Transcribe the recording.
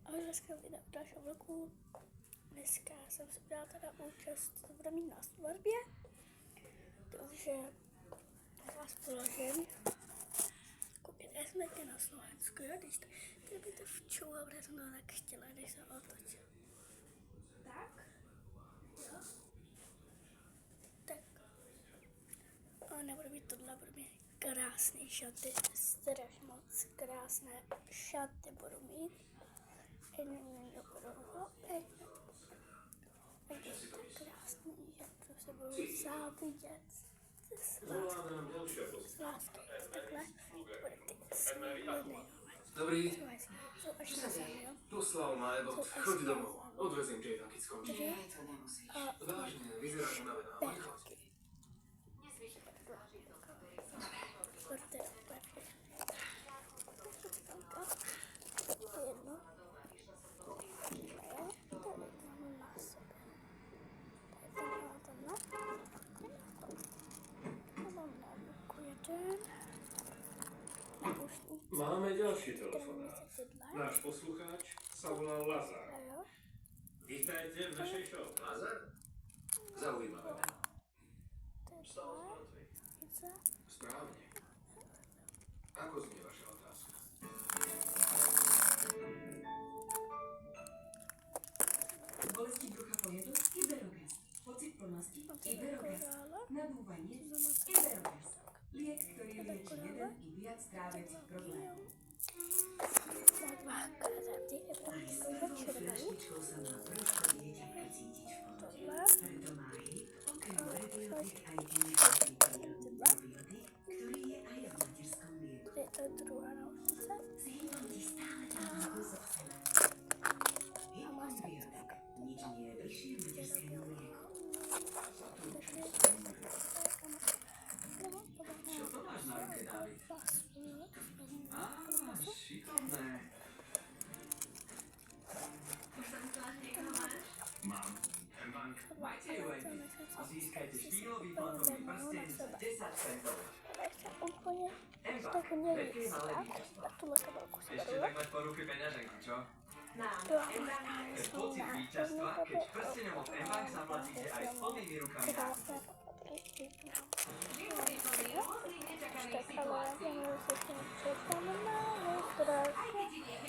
Ahoj, dneska videa v dalším vlogu. Dneska jsem si udělala teda účast, to bude mít na svatbě. Takže vás položím. Koukejte, jsme tady na Slovensku, jo? Když tady byste včula, protože jsem to tak chtěla, když se otočil. Tak? Jo? Tak. A nebude mít tohle, bude mít krásný šaty, strašně moc krásné šaty budu mít. Krásný, že to se budu závidět s lásky. Takhle bude ty sliny. Dobrý. Jsou až na zem, jo? Poslal ma, Evo. Choď domov. Odvezím Jada, keď skončí. Takže Vážne, vyzeráš unavená. Ale choď. Máme ďalší telefonát. Náš poslucháč sa volá Lazar. Vítajte v našej show. Lazar? Zaujímavé meno. Správne. Ako znie vaša otázka? Bolesti brucha po jedle? Iberogaz. Pocit plnosti? Iberogaz. Nadúvanie? Iberogaz. Liek, ktorý lieči jeden i viac tráviacich problémov. Aj s prvou fľaštičkou sa má prúžko dieťatka cítiť v pohode. Preto má HIP okrem prebiótik aj enzymatík prírodný probiotik, ktorý je aj v materskom mlieku. S HIPom ti stále dáva kúsok sena. HIP probiotik. Nič nie je bližšie materskému mlieku. Čo to máš na ruke, David? Á, šikovné. Už sa myslela, že niekoho máš? Mám. Bank. Majte ju aj vy. A získajte špínový platový prsteň za 10 centov. Emba, veľké malé víťazstvo. Ešte tak mať po ruke peňaženku, čo? Nám. Emba. Pocit víťazstva, keď prsteňom od Embank zaplatíte aj s plnými rukami nákupu. Život je plný rôznych nečakaných situácií. Aj keď ti niekedy